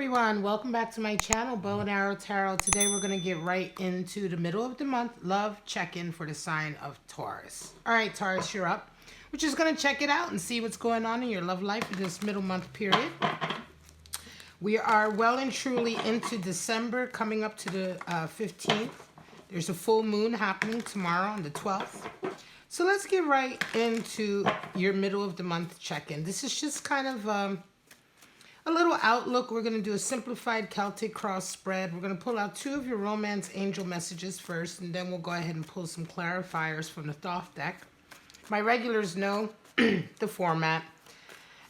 everyone, welcome back to my channel, Bow and Arrow Tarot. Today we're going to get right into the middle of the month love check-in for the sign of Taurus. Alright Taurus, you're up. We're just going to check it out and see what's going on in your love life for this middle month period. We are well and truly into December, coming up to the 15th. There's a full moon happening tomorrow on the 12th. So let's get right into your middle of the month check-in. This is just kind of a little outlook. We're going to do a simplified Celtic cross spread. We're going to pull out two of your romance angel messages first, and then we'll go ahead and pull some clarifiers from the Thoth deck. My regulars know the format.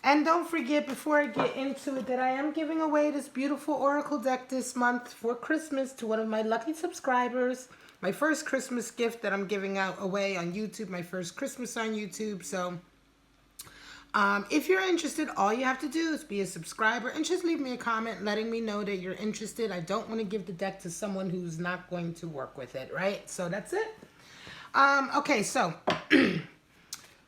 And don't forget, before I get into it, that I am giving away this beautiful oracle deck this month for Christmas to one of my lucky subscribers. My first Christmas gift that I'm giving away on YouTube, my first Christmas on YouTube. So if you're interested, all you have to do is be a subscriber and just leave me a comment letting me know that you're interested. I don't want to give the deck to someone who's not going to work with it, right? So that's it. Okay, so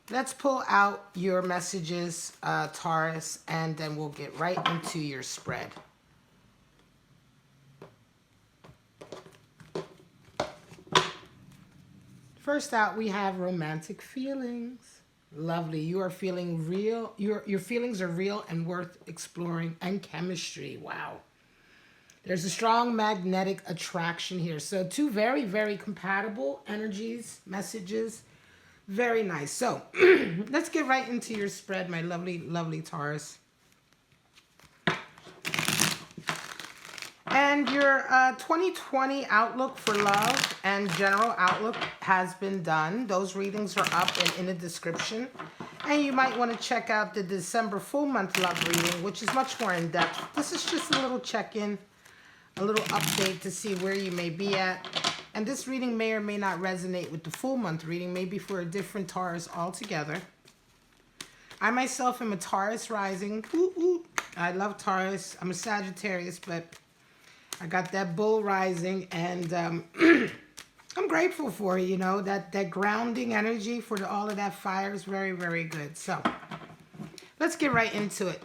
let's pull out your messages, Taurus, and then we'll get right into your spread. First out, we have romantic feelings. Lovely. You are feeling real. Your feelings are real and worth exploring. And chemistry. Wow. There's a strong magnetic attraction here. So two very, very compatible energies, messages. Very nice. So let's get right into your spread, my lovely, lovely Taurus. And your 2020 outlook for love and general outlook has been done. Those readings are up and in the description. And you might want to check out the December full month love reading, which is much more in depth. This is just a little check-in, a little update to see where you may be at. And this reading may or may not resonate with the full month reading, maybe for a different Taurus altogether. I myself am a Taurus rising. Ooh, ooh. I love Taurus. I'm a Sagittarius, but I got that bull rising, and I'm grateful for it, you know, that grounding energy for all of that fire is very, very good. So let's get right into it.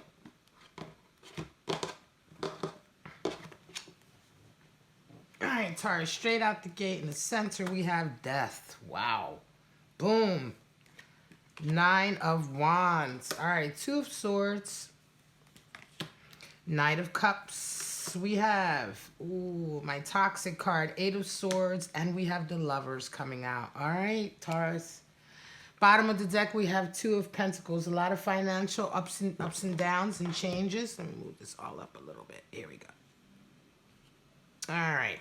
All right, Taurus, straight out the gate in the center, we have death. Wow. Boom. 9 of Wands. All right, 2 of Swords. Knight of Cups. We have, ooh, my toxic card, 8 of Swords, and we have the Lovers coming out. All right, Taurus. Bottom of the deck, we have 2 of Pentacles. A lot of financial ups and downs and changes. Let me move this all up a little bit. Here we go. All right.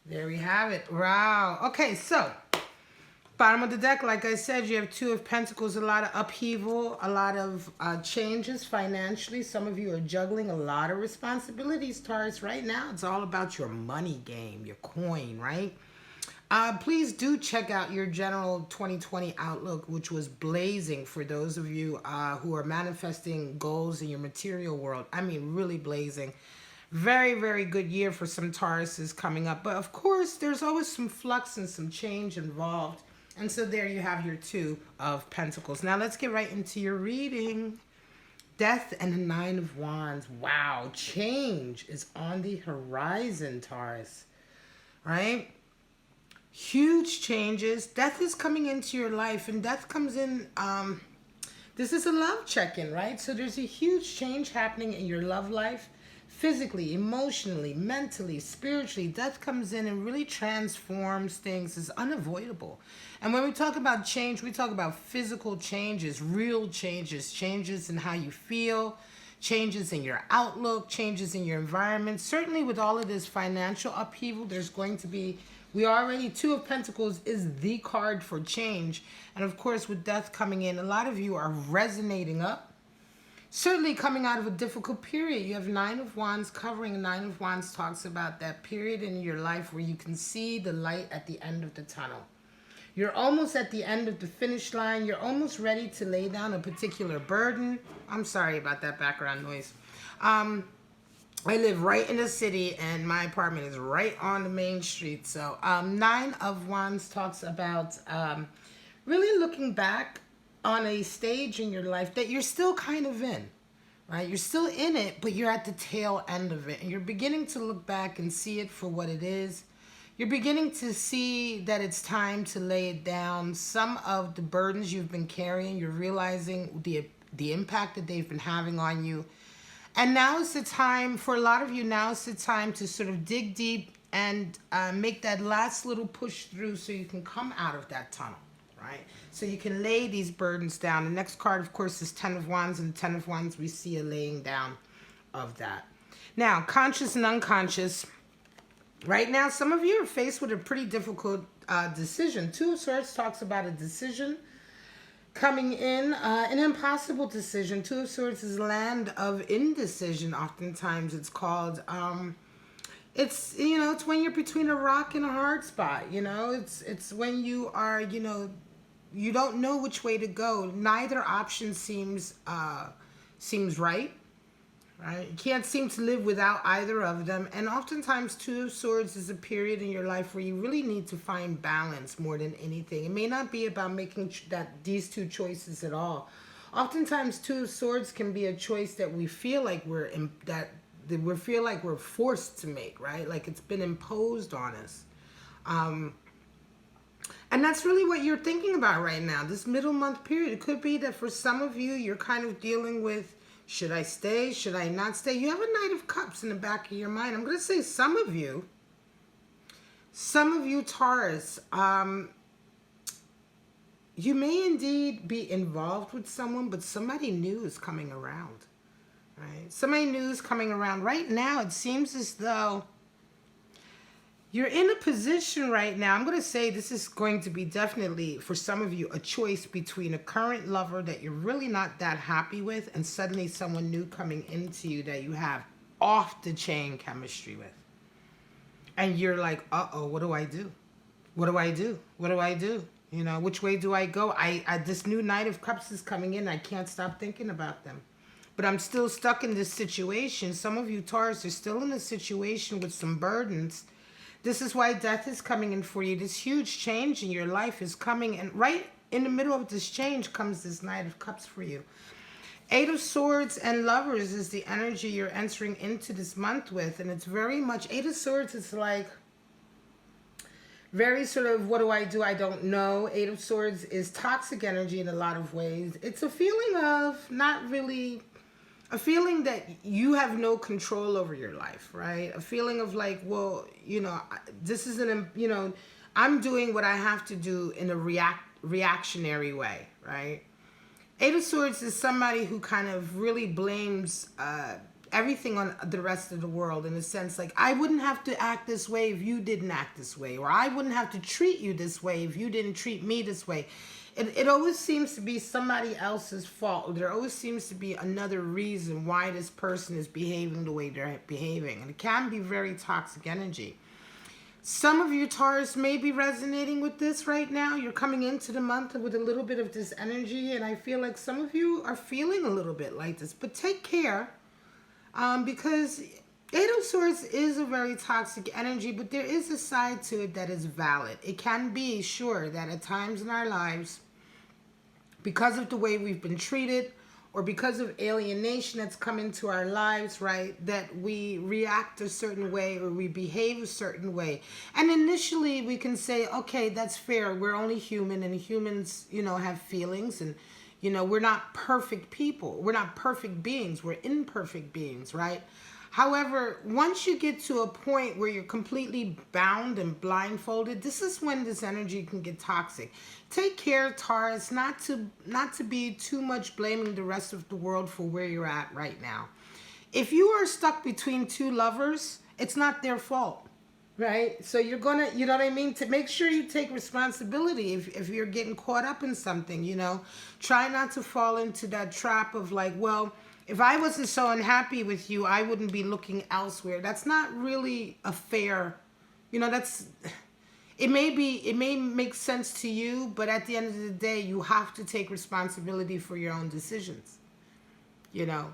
There we have it. Wow. Okay, so bottom of the deck, like I said, you have 2 of Pentacles, a lot of upheaval, a lot of changes financially. Some of you are juggling a lot of responsibilities, Taurus. Right now, it's all about your money game, your coin, right? Please do check out your general 2020 outlook, which was blazing for those of you who are manifesting goals in your material world. I mean, really blazing. Very, very good year for some Tauruses coming up. But of course, there's always some flux and some change involved. And so there you have your 2 of Pentacles. Now let's get right into your reading. Death and the 9 of Wands. Wow, change is on the horizon, Taurus. Right? Huge changes. Death is coming into your life, and death comes in. This is a love check-in, right? So there's a huge change happening in your love life. Physically, emotionally, mentally, spiritually, death comes in and really transforms things. It's unavoidable. And when we talk about change, we talk about physical changes, real changes, changes in how you feel, changes in your outlook, changes in your environment. Certainly with all of this financial upheaval, there's going to be, 2 of Pentacles is the card for change. And of course, with death coming in, a lot of you are resonating up. Certainly coming out of a difficult period. You have 9 of Wands covering. 9 of Wands talks about that period in your life where you can see the light at the end of the tunnel. You're almost at the end of the finish line. You're almost ready to lay down a particular burden. I'm sorry about that background noise. I live right in the city, and my apartment is right on the main street. So 9 of Wands talks about really looking back on a stage in your life that you're still kind of in, right? You're still in it, but you're at the tail end of it. And you're beginning to look back and see it for what it is. You're beginning to see that it's time to lay it down. Some of the burdens you've been carrying, you're realizing the impact that they've been having on you. And now is the time, for a lot of you, now is the time to sort of dig deep and make that last little push through so you can come out of that tunnel, right? So you can lay these burdens down. The next card, of course, is Ten of Wands, and the Ten of Wands, we see a laying down of that. Now, conscious and unconscious. Right now, some of you are faced with a pretty difficult decision. Two of Swords talks about a decision coming in, an impossible decision. Two of Swords is land of indecision. Oftentimes it's called. It's, you know, it's when you're between a rock and a hard spot. You know, it's when you are, you know, you don't know which way to go. Neither option seems right. Right? You can't seem to live without either of them. And oftentimes, Two of Swords is a period in your life where you really need to find balance more than anything. It may not be about making these two choices at all. Oftentimes, Two of Swords can be a choice that we feel like we're forced to make, right? Like it's been imposed on us. And that's really what you're thinking about right now, this middle month period. It could be that for some of you, you're kind of dealing with, should I stay? Should I not stay? You have a Knight of Cups in the back of your mind. I'm going to say some of you, Taurus, you may indeed be involved with someone, but somebody new is coming around, right? Somebody new is coming around. Right now, it seems as though you're in a position right now. I'm going to say this is going to be definitely, for some of you, a choice between a current lover that you're really not that happy with and suddenly someone new coming into you that you have off-the-chain chemistry with. And you're like, uh-oh, what do I do? What do I do? What do I do? You know, which way do I go? This new Knight of Cups is coming in. I can't stop thinking about them. But I'm still stuck in this situation. Some of you, Taurus, are still in a situation with some burdens. This is why death is coming in for you. This huge change in your life is coming. And right in the middle of this change comes this Knight of Cups for you. Eight of Swords and Lovers is the energy you're entering into this month with. And it's very much, Eight of Swords is like very sort of, what do? I don't know. Eight of Swords is toxic energy in a lot of ways. It's a feeling of not really... a feeling that you have no control over your life, right? A feeling of like, well, you know, this isn't, you know, I'm doing what I have to do in a reactionary way, right? Eight of Swords is somebody who kind of really blames everything on the rest of the world, in a sense, like, I wouldn't have to act this way if you didn't act this way, or I wouldn't have to treat you this way if you didn't treat me this way. It always seems to be somebody else's fault. There always seems to be another reason why this person is behaving the way they're behaving. And it can be very toxic energy. Some of you, Taurus, may be resonating with this right now. You're coming into the month with a little bit of this energy. And I feel like some of you are feeling a little bit like this. But take care. Because Eight of Swords is a very toxic energy. But there is a side to it that is valid. It can be, sure, that at times in our lives, because of the way we've been treated, or because of alienation that's come into our lives, right, that we react a certain way or we behave a certain way. And initially we can say, okay, that's fair. We're only human, and humans, you know, have feelings, and, you know, we're not perfect people. We're not perfect beings. We're imperfect beings, right? However, once you get to a point where you're completely bound and blindfolded, this is when this energy can get toxic. Take care, Taurus, not to be too much blaming the rest of the world for where you're at right now. If you are stuck between two lovers, it's not their fault, right? So you're gonna, you know what I mean? To make sure you take responsibility if you're getting caught up in something, you know. Try not to fall into that trap of like, well, if I wasn't so unhappy with you, I wouldn't be looking elsewhere. That's not really a fair, you know, that's, it may make sense to you, but at the end of the day, you have to take responsibility for your own decisions, you know.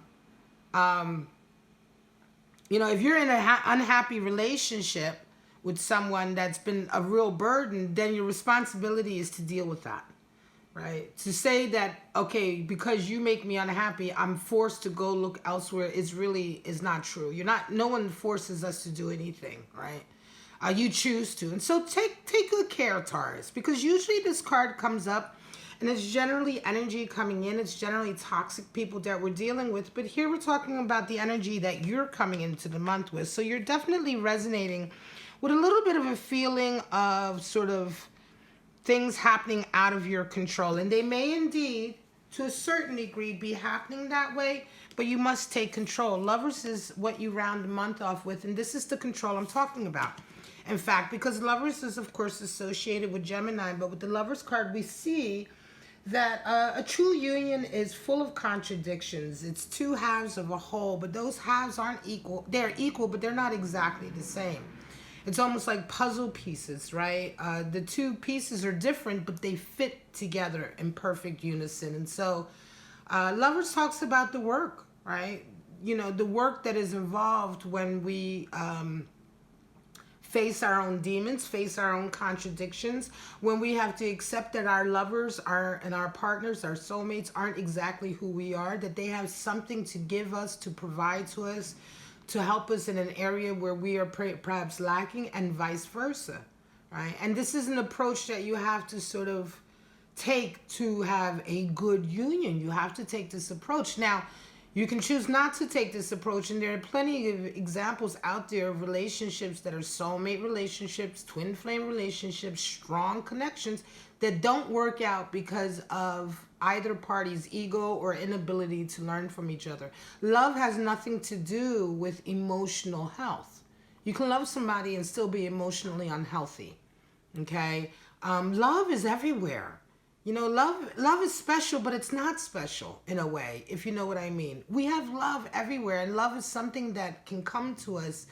You know, if you're in an unhappy relationship with someone that's been a real burden, then your responsibility is to deal with that. right? To say that, okay, because you make me unhappy, I'm forced to go look elsewhere is not true. No one forces us to do anything, right? You choose to. And so take good care, Taurus, because usually this card comes up and it's generally energy coming in. It's generally toxic people that we're dealing with. But here we're talking about the energy that you're coming into the month with. So you're definitely resonating with a little bit of a feeling of sort of things happening out of your control. And they may indeed, to a certain degree, be happening that way, but you must take control. Lovers is what you round the month off with, and this is the control I'm talking about. In fact, because Lovers is, of course, associated with Gemini, but with the Lovers card, we see that a true union is full of contradictions. It's two halves of a whole, but those halves aren't equal. They're equal, but they're not exactly the same. It's almost like puzzle pieces, right? The two pieces are different, but they fit together in perfect unison. And so Lovers talks about the work, right? You know, the work that is involved when we face our own demons, face our own contradictions, when we have to accept that our lovers and our partners, our soulmates aren't exactly who we are, that they have something to give us, to provide to us, to help us in an area where we are perhaps lacking, and vice versa, right? And this is an approach that you have to sort of take to have a good union. You have to take this approach. Now, you can choose not to take this approach, and there are plenty of examples out there of relationships that are soulmate relationships, twin flame relationships, strong connections that don't work out because of either party's ego or inability to learn from each other. Love has nothing to do with emotional health. You can love somebody and still be emotionally unhealthy, okay? Love is everywhere. You know, love is special, but it's not special in a way, if you know what I mean. We have love everywhere, and love is something that can come to us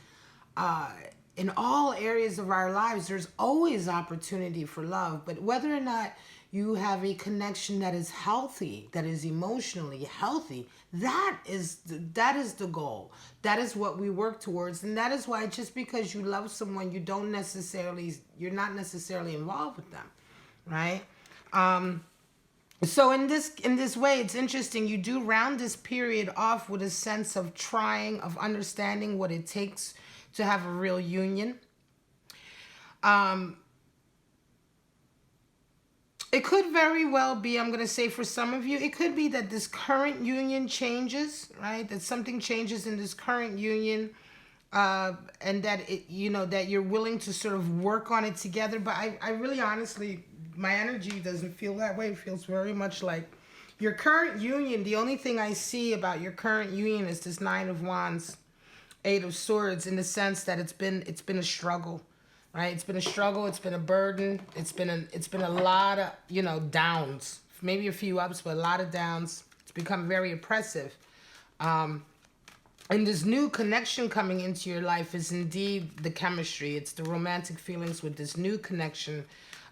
in all areas of our lives. There's always opportunity for love, but whether or not you have a connection that is healthy, that is emotionally healthy, that is the goal. That is what we work towards, and that is why just because you love someone, you're not necessarily involved with them, right? So in this way, it's interesting. You do round this period off with a sense of trying, of understanding what it takes to have a real union. It could very well be, I'm going to say for some of you, it could be that this current union changes, right? That something changes in this current union, and that that you're willing to sort of work on it together. But I really honestly, my energy doesn't feel that way. It feels very much like your current union. The only thing I see about your current union is this Nine of Wands, Eight of Swords, in the sense that it's been a struggle, right? It's been a struggle. It's been a burden. It's been a lot of downs, maybe a few ups, but a lot of downs. It's become very oppressive. And this new connection coming into your life is indeed the chemistry. It's the romantic feelings with this new connection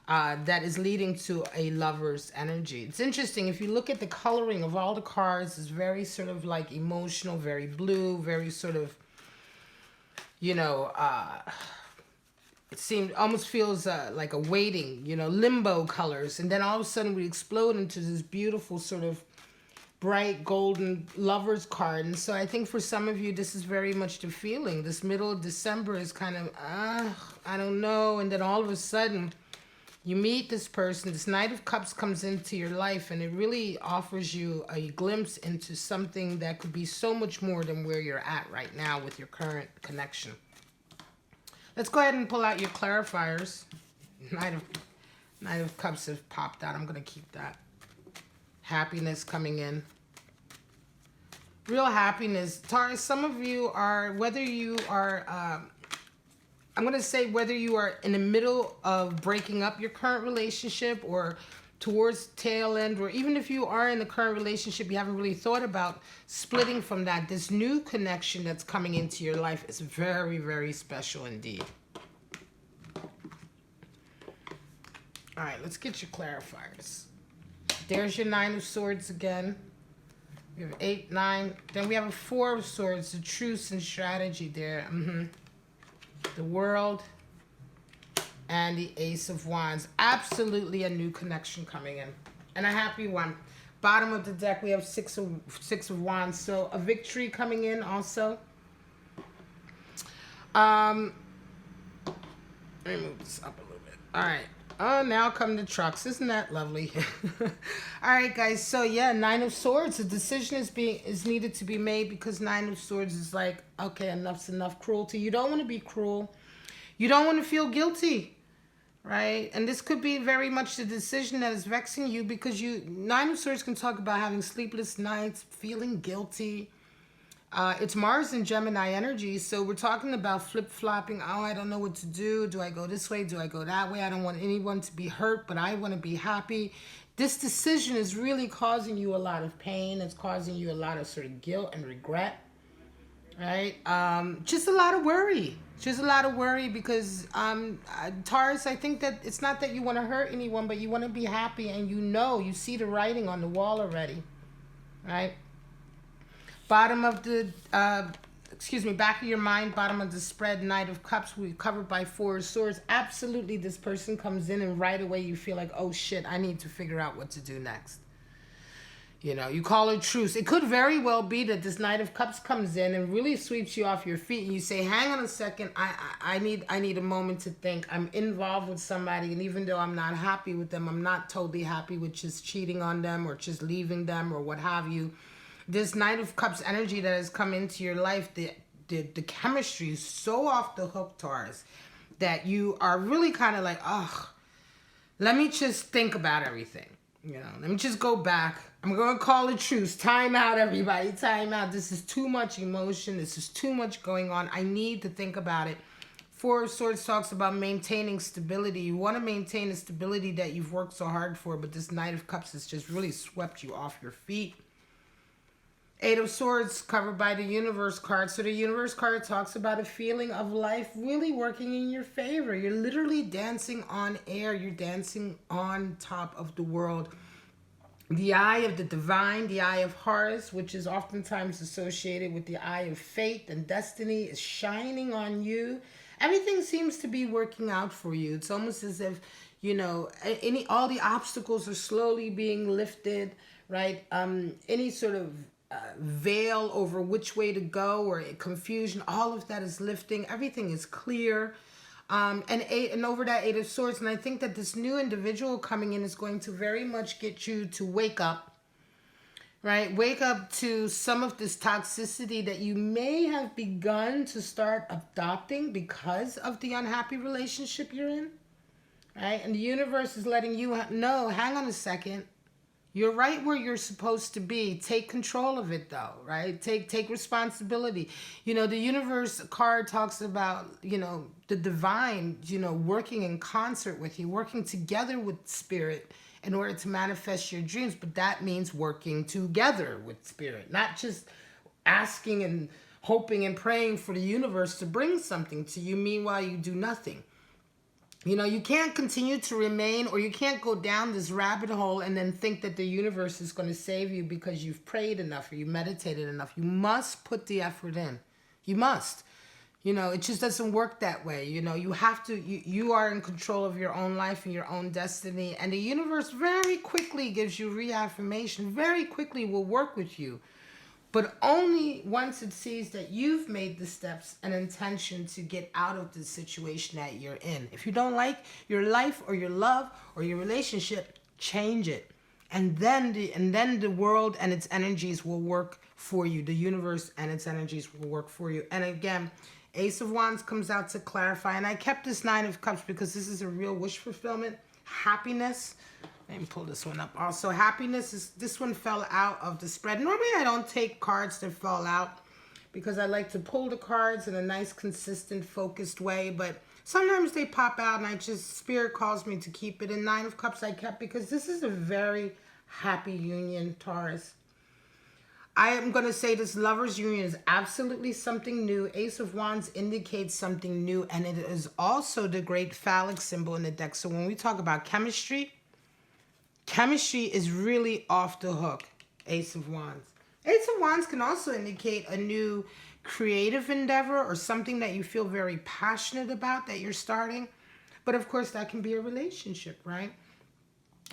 that is leading to a lover's energy. It's interesting. If you look at the coloring of all the cards, it's very sort of like emotional, very blue, very sort of, it almost feels like a waiting, limbo colors. And then all of a sudden we explode into this beautiful sort of bright golden lover's card. And so I think for some of you, this is very much the feeling. This middle of December is kind of, I don't know. And then all of a sudden you meet this person, this Knight of Cups comes into your life, and it really offers you a glimpse into something that could be so much more than where you're at right now with your current connection. Let's go ahead and pull out your clarifiers. Knight of Cups have popped out. I'm going to keep that. Happiness coming in. Real happiness. Taurus, some of you are, whether you are... I'm going to say whether you are in the middle of breaking up your current relationship or towards tail end, or even if you are in the current relationship, you haven't really thought about splitting from that. This new connection that's coming into your life is very, very special indeed. All right, let's get your clarifiers. There's your Nine of Swords again. We have 8, 9. Then we have a 4 of Swords, the truce and strategy there. The World and the Ace of Wands. Absolutely a new connection coming in. and a happy one. Bottom of the deck, we have six of wands. So a victory coming in also. Let me move this up a little bit. All right. Oh, now come the trucks. Isn't that lovely? All right, guys. So yeah, Nine of Swords. A decision is needed to be made, because Nine of Swords is like, okay, enough's enough. Cruelty. You don't want to be cruel. You don't want to feel guilty, right? And this could be very much the decision that is vexing you, because Nine of Swords can talk about having sleepless nights, feeling guilty. It's Mars and Gemini energy, so we're talking about flip-flopping. Oh, I don't know what to do. Do I go this way? Do I go that way? I don't want anyone to be hurt, but I want to be happy. This decision is really causing you a lot of pain. It's causing you a lot of sort of guilt and regret, right? Just a lot of worry. Just a lot of worry, because Taurus, I think that it's not that you want to hurt anyone, but you want to be happy, and you see the writing on the wall already, right? Bottom of the, back of your mind, bottom of the spread, Knight of Cups, we're covered by Four of Swords. Absolutely, this person comes in and right away you feel like, oh shit, I need to figure out what to do next. You know, you call a truce. It could very well be that this Knight of Cups comes in and really sweeps you off your feet, and you say, hang on a second, I need a moment to think. I'm involved with somebody, and even though I'm not happy with them, I'm not totally happy with just cheating on them or just leaving them or what have you. This Knight of Cups energy that has come into your life, the chemistry is so off the hook, Taurus, that you are really kind of like, oh, let me just think about everything. You know, let me just go back. I'm going to call a truce. Time out, everybody. Time out. This is too much emotion. This is too much going on. I need to think about it. Four of Swords talks about maintaining stability. You want to maintain the stability that you've worked so hard for, but this Knight of Cups has just really swept you off your feet. Eight of Swords covered by the Universe card. So the Universe card talks about a feeling of life really working in your favor. You're literally dancing on air. You're dancing on top of the world. The eye of the divine, the eye of Horus, which is oftentimes associated with the eye of fate and destiny, is shining on you. Everything seems to be working out for you. It's almost as if, you know, all the obstacles are slowly being lifted, right? Any sort of veil over which way to go or confusion, all of that is lifting. Everything is clear. And over that Eight of Swords, and I think that this new individual coming in is going to very much get you to wake up, right? Wake up to some of this toxicity that you may have begun to start adopting because of the unhappy relationship you're in, right? And the universe is letting you know, hang on a second. You're right where you're supposed to be. Take control of it, though, right? Take responsibility. You know, the Universe card talks about, you know, the divine, you know, working in concert with you, working together with Spirit in order to manifest your dreams. But that means working together with Spirit, not just asking and hoping and praying for the universe to bring something to you. Meanwhile, you do nothing. You know, you can't continue to remain, or you can't go down this rabbit hole and then think that the universe is going to save you because you've prayed enough or you meditated enough. You must put the effort in. You must. You know, it just doesn't work that way. You know, you have to, you are in control of your own life and your own destiny. And the universe very quickly gives you reaffirmation, very quickly will work with you. But only once it sees that you've made the steps and intention to get out of the situation that you're in. If you don't like your life or your love or your relationship, change it. And then the world and its energies will work for you. The universe and its energies will work for you. And again, Ace of Wands comes out to clarify. And I kept this Nine of Cups because this is a real wish fulfillment. Happiness. Let me pull this one up. Also, happiness is, this one fell out of the spread. Normally, I don't take cards that fall out because I like to pull the cards in a nice, consistent, focused way. But sometimes they pop out and Spirit calls me to keep it. And Nine of Cups I kept because this is a very happy union, Taurus. I am going to say this lover's union is absolutely something new. Ace of Wands indicates something new. And it is also the great phallic symbol in the deck. So when we talk about chemistry is really off the hook. Ace of Wands. Ace of Wands can also indicate a new creative endeavor or something that you feel very passionate about that you're starting. But of course, that can be a relationship, right?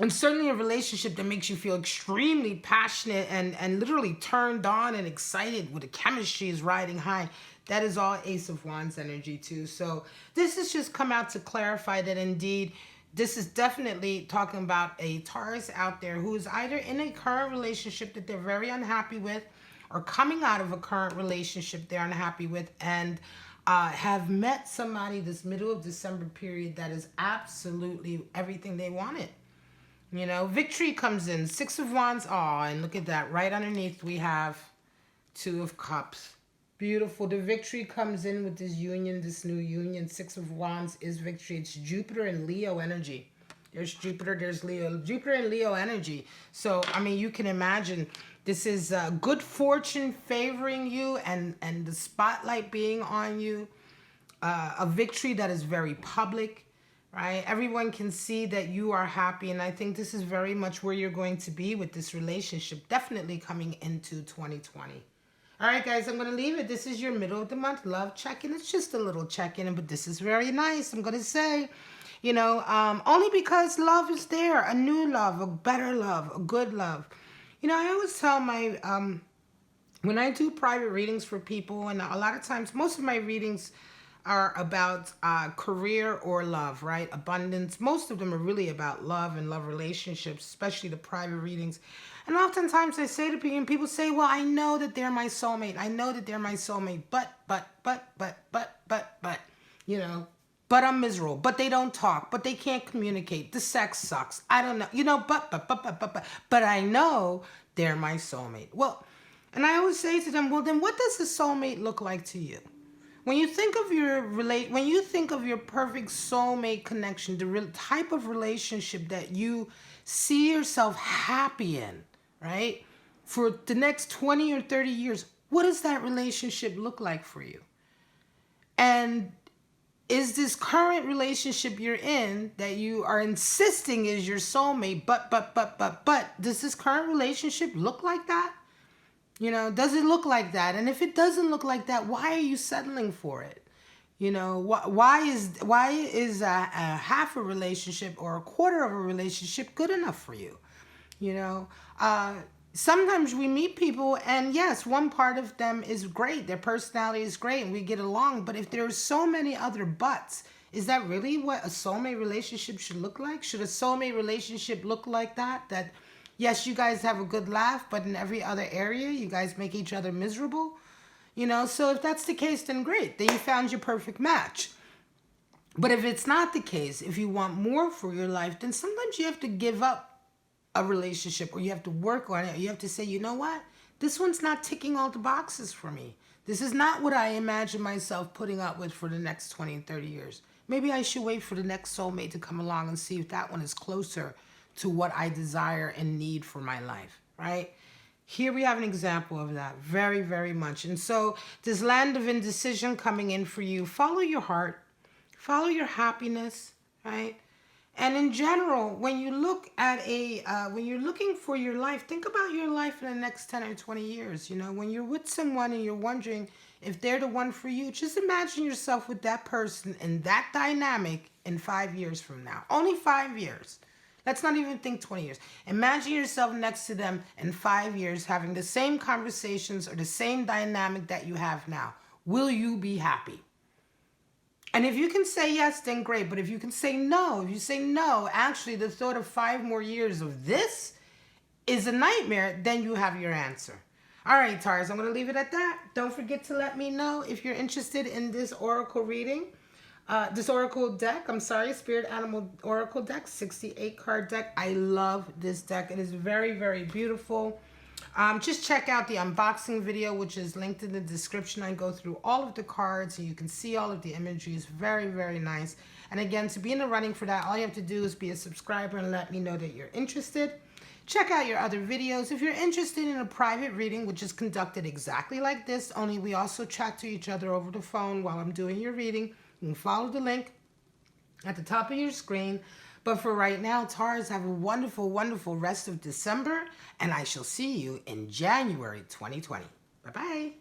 And certainly a relationship that makes you feel extremely passionate and literally turned on and excited with the chemistry is riding high. That is all Ace of Wands energy too. So this has just come out to clarify that indeed this is definitely talking about a Taurus out there who is either in a current relationship that they're very unhappy with or coming out of a current relationship they're unhappy with, and have met somebody this middle of December period that is absolutely everything they wanted. You know, victory comes in. 6 of Wands. Oh, and look at that. Right underneath we have 2 of Cups. Beautiful. The victory comes in with this union, this new union. 6 of Wands is victory. It's Jupiter and Leo energy. There's Jupiter, there's Leo. Jupiter and Leo energy. So, I mean, you can imagine this is good fortune favoring you and the spotlight being on you. A victory that is very public. Right? Everyone can see that you are happy, and I think this is very much where you're going to be with this relationship, definitely coming into 2020. All right, guys, I'm going to leave it. This is your middle of the month love check-in. It's just a little check-in, but this is very nice, I'm going to say. You know, only because love is there, a new love, a better love, a good love. You know, I always tell my, when I do private readings for people, and a lot of times, most of my readings are about career or love, right? Abundance. Most of them are really about love and love relationships, especially the private readings. And oftentimes I say to people, and people say, well, I know that they're my soulmate. I know that they're my soulmate, but, you know, but I'm miserable, but they don't talk, but they can't communicate. The sex sucks. I don't know, you know, but I know they're my soulmate. Well, and I always say to them, well, then what does a soulmate look like to you? When you think of your perfect soulmate connection, the type of relationship that you see yourself happy in, right? For the next 20 or 30 years, what does that relationship look like for you? And is this current relationship you're in that you are insisting is your soulmate, but, does this current relationship look like that? You know, does it look like that? And if it doesn't look like that, why are you settling for it? You know, why is a half a relationship or a quarter of a relationship good enough for you? You know, sometimes we meet people and yes, one part of them is great. Their personality is great and we get along. But if there's so many other buts, is that really what a soulmate relationship should look like? Should a soulmate relationship look like that? That yes, you guys have a good laugh, but in every other area, you guys make each other miserable. You know, so if that's the case, then great. Then you found your perfect match. But if it's not the case, if you want more for your life, then sometimes you have to give up a relationship or you have to work on it. You have to say, you know what? This one's not ticking all the boxes for me. This is not what I imagine myself putting up with for the next 20 and 30 years. Maybe I should wait for the next soulmate to come along and see if that one is closer to what I desire and need for my life, right? Here we have an example of that, very, very much. And so this land of indecision coming in for you, follow your heart, follow your happiness, right? And in general, when you look at when you're looking for your life, think about your life in the next 10 or 20 years. You know, when you're with someone and you're wondering if they're the one for you, just imagine yourself with that person and that dynamic in 5 years from now. Only 5 years. Let's not even think 20 years. Imagine yourself next to them in 5 years having the same conversations or the same dynamic that you have now. Will you be happy? And if you can say yes, then great. But if you can say no, if you say no, actually the thought of 5 more years of this is a nightmare, then you have your answer. All right, Taurus, I'm going to leave it at that. Don't forget to let me know if you're interested in this oracle reading. This oracle deck, Spirit Animal Oracle deck, 68 card deck. I love this deck. It is very, very beautiful. Just check out the unboxing video, which is linked in the description. I go through all of the cards and you can see all of the imagery. It's very, very nice. And again, to be in the running for that, all you have to do is be a subscriber and let me know that you're interested. Check out your other videos. If you're interested in a private reading, which is conducted exactly like this, only we also chat to each other over the phone while I'm doing your reading, you can follow the link at the top of your screen. But for right now, Taurus, have a wonderful, wonderful rest of December, and I shall see you in January 2020. Bye-bye.